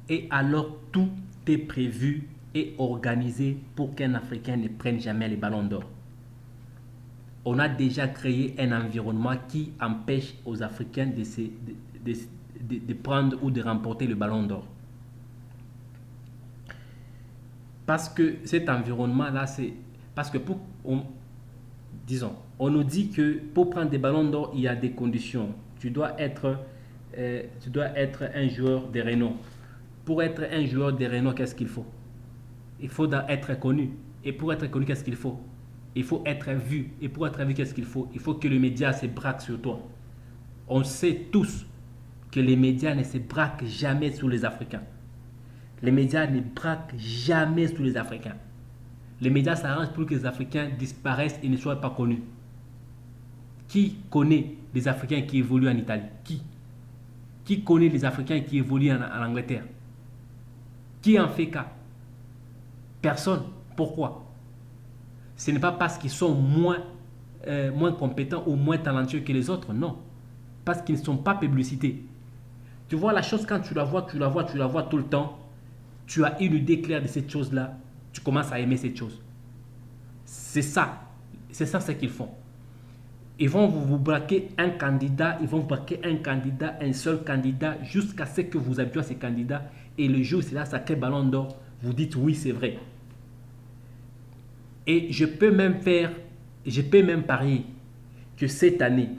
Et alors tout est prévu et organisé pour qu'un Africain ne prenne jamais les ballons d'or. On a déjà créé un environnement qui empêche aux Africains de prendre ou de remporter le ballon d'or. Parce que cet environnement-là, c'est... Parce que disons, on nous dit que pour prendre des ballons d'or, il y a des conditions. Tu dois être un joueur de renom. Pour être un joueur de renom, qu'est-ce qu'il faut? Il faut être connu. Et pour être connu, qu'est-ce qu'il faut? Il faut être vu. Et pour être vu, qu'est-ce qu'il faut? Il faut que les médias se braquent sur toi. On sait tous que les médias ne se braquent jamais sur les Africains. Les médias ne braquent jamais sur les Africains. Les médias s'arrangent pour que les Africains disparaissent et ne soient pas connus. Qui connaît les Africains qui évoluent en Italie? Qui connaît les Africains qui évoluent en Angleterre? Qui en fait cas? Personne. Pourquoi? Ce n'est pas parce qu'ils sont moins compétents ou moins talentueux que les autres, non. Parce qu'ils ne sont pas publicités. Tu vois la chose quand tu la vois tout le temps, tu as une idée claire de cette chose-là, tu commences à aimer cette chose. C'est ça ce qu'ils font. Ils vont vous braquer un candidat, un seul candidat, jusqu'à ce que vous habituez à ces candidats. Et le jour où c'est là, sacré ballon d'or, vous dites oui, c'est vrai. Et je peux même parier que cette année,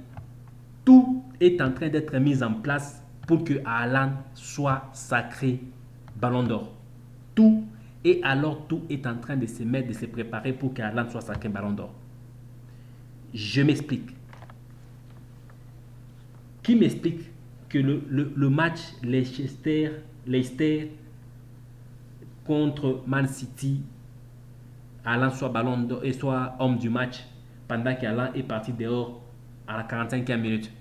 tout est en train d'être mis en place pour que Haaland soit sacré ballon d'or. Tout est en train de se préparer pour que Haaland soit sacré ballon d'or. Je m'explique. Qui m'explique que le match Leicester contre Man City, Haaland soit ballon d'or et soit homme du match pendant qu'Haaland est parti dehors à la 45e minute.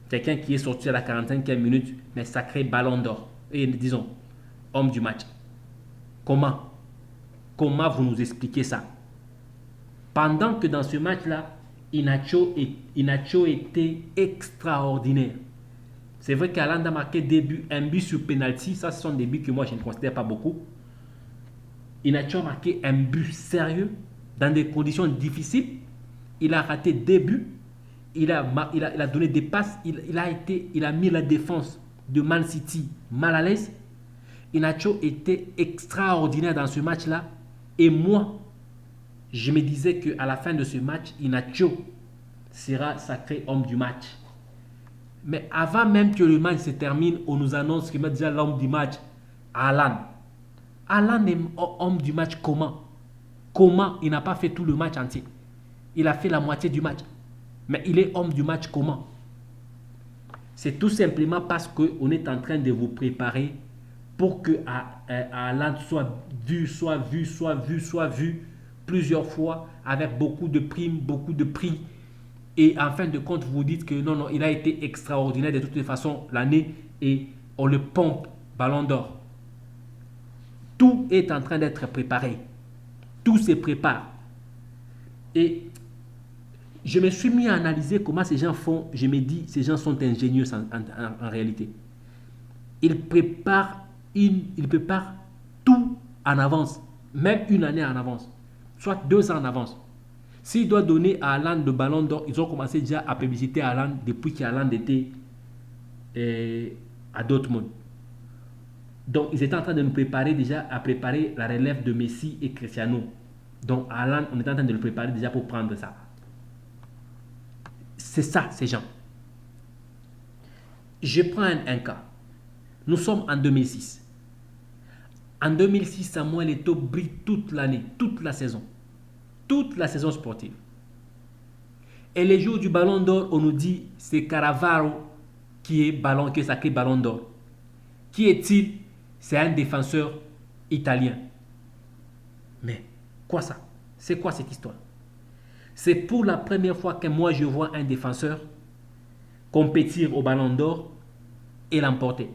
Quelqu'un qui est sorti à la 45e minute, mais sacré ballon d'or. Et disons, homme du match. Comment vous nous expliquez ça? Pendant que dans ce match-là, Inacho était extraordinaire. C'est vrai qu'Haaland a marqué un but sur penalty. Ça, ce sont des buts que moi, je ne considère pas beaucoup. Inacho a marqué un but sérieux dans des conditions difficiles. Il a raté des buts. Il a donné des passes. Il a mis la défense de Man City mal à l'aise. Inacho était extraordinaire dans ce match-là. Et moi, je me disais qu'à la fin de ce match, Inacho sera sacré homme du match. Mais avant même que le match se termine, on nous annonce qu'il met déjà l'homme du match, Haaland. Haaland est homme du match comment? Comment? Il n'a pas fait tout le match entier. Il a fait la moitié du match. Mais il est homme du match comment? C'est tout simplement parce qu'on est en train de vous préparer pour que Haaland soit vu plusieurs fois avec beaucoup de primes, beaucoup de prix. Et en fin de compte, vous dites que non, il a été extraordinaire de toutes les façons l'année et on le pompe ballon d'or. Tout est en train d'être préparé. Tout se prépare. Et je me suis mis à analyser comment ces gens font. Je me dis, ces gens sont ingénieux en réalité. Ils préparent tout en avance, même une année en avance, soit 2 ans en avance. S'ils doivent donner à Haaland le ballon d'or, ils ont commencé déjà à publiciter Haaland depuis qu'Haaland était à Dortmund. Donc, ils étaient en train de nous préparer déjà à préparer la relève de Messi et Cristiano. Donc, Haaland, on est en train de le préparer déjà pour prendre ça. C'est ça, ces gens. Je prends un cas. Nous sommes en 2006. En 2006, Samuel Eto'o brille toute l'année, toute la saison sportive. Et les jours du ballon d'or, on nous dit c'est Cannavaro qui est sacré ballon d'or. Qui est-il? C'est un défenseur italien. Mais quoi ça? C'est quoi cette histoire? C'est pour la première fois que moi je vois un défenseur compétir au ballon d'or et l'emporter.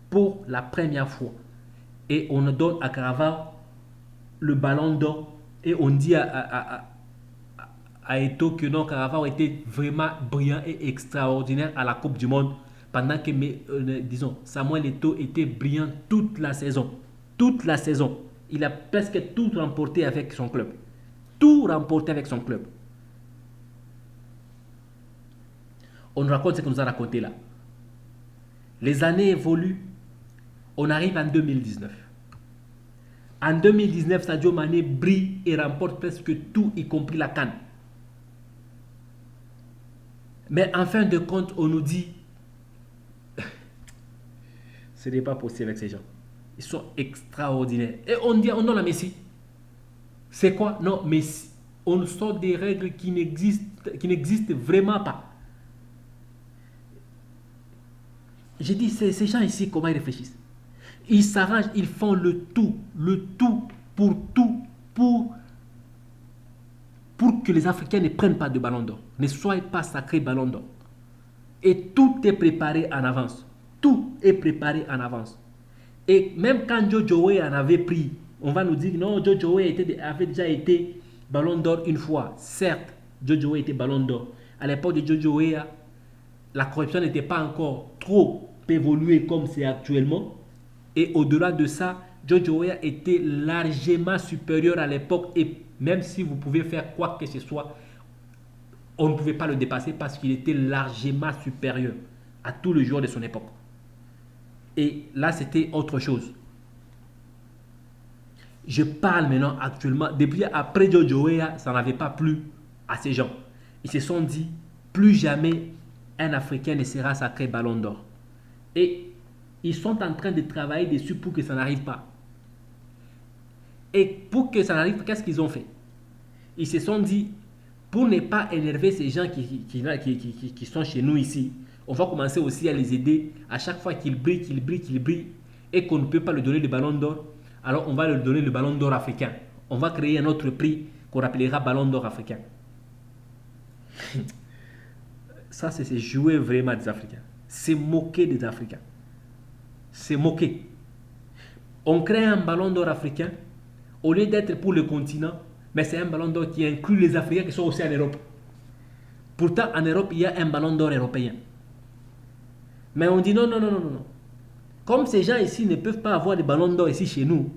Pour la première fois. Et on donne à Cannavaro le ballon d'or et on dit à Eto'o que non, Cannavaro était vraiment brillant et extraordinaire à la Coupe du Monde pendant que, disons, Samuel Eto'o était brillant toute la saison. Toute la saison. Il a presque tout remporté avec son club. Tout remporté avec son club. On nous raconte ce qu'on nous a raconté là. Les années évoluent. On arrive en 2019. En 2019, Sadio Mané brille et remporte presque tout, y compris la CAN. Mais en fin de compte, on nous dit ce n'est pas possible avec ces gens. Ils sont extraordinaires. Et on dit, on donne à Messi. C'est quoi? Non, Messi. On sort des règles qui n'existent vraiment pas. J'ai dit, ces gens ici, comment ils réfléchissent? Ils s'arrangent, ils font le tout pour que les Africains ne prennent pas de ballon d'or, ne soient pas sacrés ballon d'or. Et tout est préparé en avance. Tout est préparé en avance. Et même quand Jojo Weah en avait pris, on va nous dire non, Jojo Weah avait déjà été ballon d'or une fois. Certes, Jojo Weah était ballon d'or. À l'époque de Jojo Weah, la corruption n'était pas encore trop évoluée comme c'est actuellement. Et au-delà de ça, Jojo Weah était largement supérieur à l'époque. Et même si vous pouvez faire quoi que ce soit, on ne pouvait pas le dépasser parce qu'il était largement supérieur à tous les joueurs de son époque. Et là, c'était autre chose. Je parle maintenant actuellement, depuis après Jojo Weah, ça n'avait pas plu à ces gens. Ils se sont dit, plus jamais un Africain ne sera sacré ballon d'or. Et ils sont en train de travailler dessus pour que ça n'arrive pas. Et pour que ça n'arrive pas, qu'est-ce qu'ils ont fait? Ils se sont dit, pour ne pas énerver ces gens qui sont chez nous ici, on va commencer aussi à les aider à chaque fois qu'ils brillent, et qu'on ne peut pas lui donner le ballon d'or. Alors on va lui donner le ballon d'or africain. On va créer un autre prix qu'on appellera ballon d'or africain. Ça, c'est jouer vraiment des Africains. C'est moquer des Africains. C'est moquer. On crée un ballon d'or africain au lieu d'être pour le continent, mais c'est un ballon d'or qui inclut les Africains qui sont aussi en Europe. Pourtant, en Europe, il y a un ballon d'or européen. Mais on dit non. Comme ces gens ici ne peuvent pas avoir de ballon d'or ici chez nous,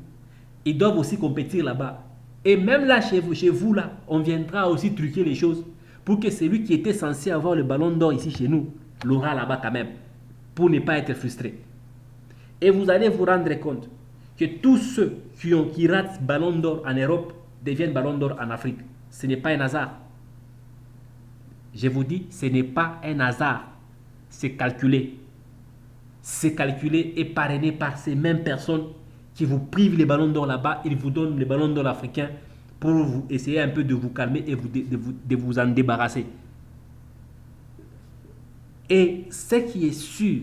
ils doivent aussi compétir là-bas. Et même là, chez vous là, on viendra aussi truquer les choses pour que celui qui était censé avoir le ballon d'or ici chez nous l'aura là-bas quand même, pour ne pas être frustré. Et vous allez vous rendre compte que tous ceux qui ratent ballon d'or en Europe deviennent ballon d'or en Afrique. Ce n'est pas un hasard. Je vous dis, ce n'est pas un hasard. C'est calculé. C'est calculé et parrainé par ces mêmes personnes qui vous privent les ballons d'or là-bas. Ils vous donnent les ballons d'or africains pour vous essayer un peu de vous calmer et de vous en débarrasser. Et ce qui est sûr,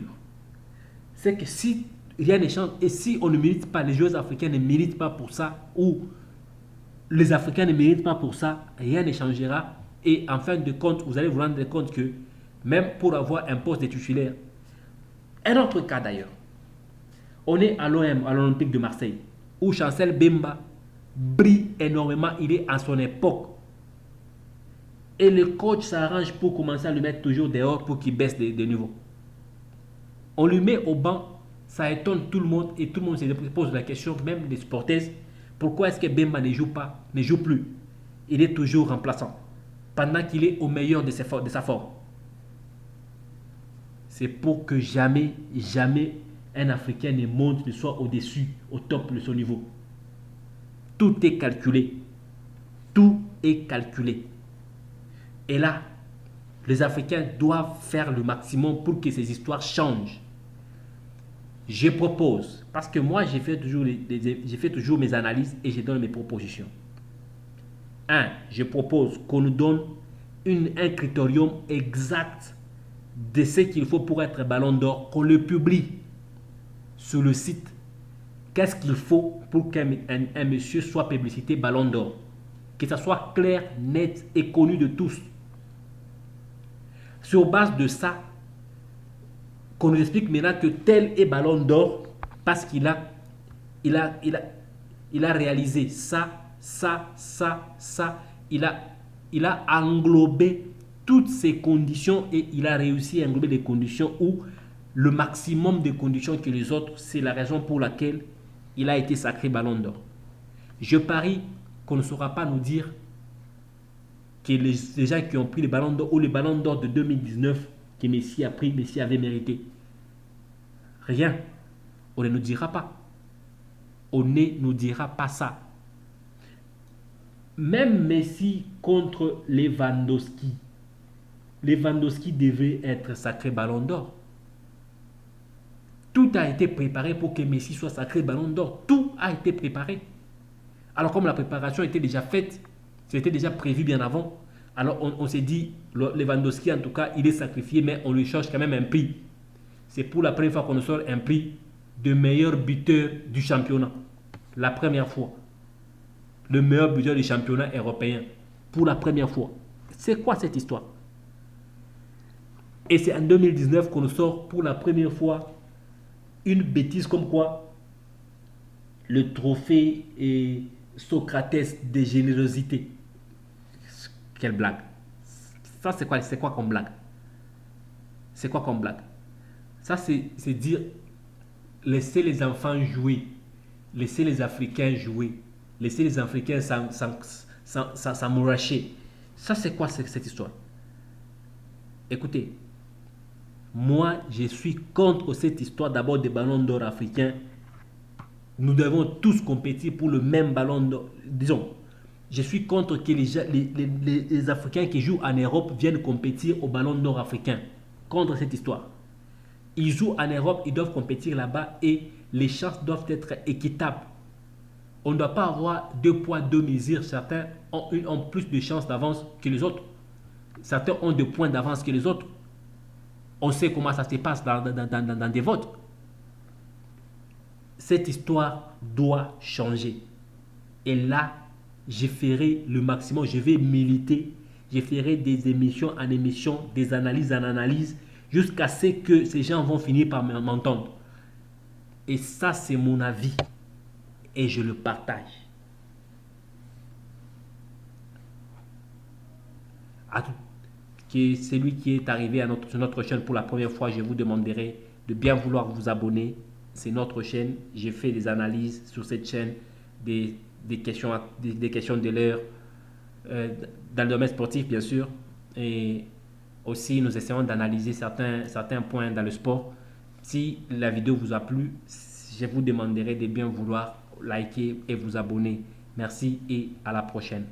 c'est que si rien ne change, et si on ne mérite pas, les joueurs africains ne méritent pas pour ça, ou les Africains ne méritent pas pour ça, rien ne changera. Et en fin de compte, vous allez vous rendre compte que même pour avoir un poste de titulaire, un autre cas d'ailleurs, on est à l'OM, à l'Olympique de Marseille, où Chancel Bemba brille énormément, il est à son époque. Et le coach s'arrange pour commencer à le mettre toujours dehors pour qu'il baisse de niveau. On lui met au banc, ça étonne tout le monde et tout le monde se pose la question, même les supporters, pourquoi est-ce que Bemba ne joue plus? Il est toujours remplaçant, pendant qu'il est au meilleur de sa forme. C'est pour que jamais un Africain ne monte, ne soit au-dessus, au top de son niveau. Tout est calculé. Tout est calculé. Et là, les Africains doivent faire le maximum pour que ces histoires changent. Je propose, parce que moi j'ai fait toujours mes analyses et je donne mes propositions. Je propose qu'on nous donne un critérium exact de ce qu'il faut pour être ballon d'or, qu'on le publie sur le site. Qu'est-ce qu'il faut pour qu'un monsieur soit publicité ballon d'or? Que ça soit clair, net et connu de tous. Sur base de ça, qu'on nous explique maintenant que tel est ballon d'or parce qu'il a réalisé ça. Il a englobé toutes ces conditions et il a réussi à englober les conditions où le maximum de conditions que les autres. C'est la raison pour laquelle il a été sacré Ballon d'Or. Je parie qu'on ne saura pas nous dire que les gens qui ont pris le Ballon d'Or ou le Ballon d'Or de 2019 que Messi a pris, Messi avait mérité. Rien. On ne nous dira pas. On ne nous dira pas ça. Même Messi contre Lewandowski. Lewandowski devait être sacré Ballon d'Or. Tout a été préparé pour que Messi soit sacré Ballon d'Or. Tout a été préparé. Alors comme la préparation était déjà faite, c'était déjà prévu bien avant, alors on s'est dit, Lewandowski en tout cas, il est sacrifié, mais on lui cherche quand même un prix. C'est pour la première fois qu'on sort un prix de meilleur buteur du championnat. La première fois. Le meilleur buteur du championnat européen. Pour la première fois. C'est quoi cette histoire? Et c'est en 2019 qu'on sort pour la première fois une bêtise comme quoi le trophée est Socrates de générosité. Quelle blague. Ça c'est quoi comme blague? C'est quoi comme blague? Ça c'est dire laisser les enfants jouer, laisser les Africains jouer, laisser les Africains s'amouracher. Ça c'est quoi cette histoire? Écoutez, moi je suis contre cette histoire d'abord des ballons d'or africains. Nous devons tous compétir pour le même ballon d'or. Disons, je suis contre que les Africains qui jouent en Europe viennent compétir au ballon d'or africain. Contre cette histoire. Ils jouent en Europe, ils doivent compétir là-bas et les chances doivent être équitables. On ne doit pas avoir deux poids, deux mesures. Certains ont plus de chances d'avance que les autres. Certains ont 2 points d'avance que les autres. On sait comment ça se passe dans des votes. Cette histoire doit changer. Et là, je ferai le maximum. Je vais militer. Je ferai des émissions en émissions, des analyses en analyse, jusqu'à ce que ces gens vont finir par m'entendre. Et ça, c'est mon avis. Et je le partage. Celui qui est arrivé sur notre chaîne pour la première fois, je vous demanderai de bien vouloir vous abonner. C'est notre chaîne. J'ai fait des analyses sur cette chaîne, des questions de l'heure, dans le domaine sportif bien sûr. Et aussi, nous essayons d'analyser certains points dans le sport. Si la vidéo vous a plu, je vous demanderai de bien vouloir liker et vous abonner. Merci et à la prochaine.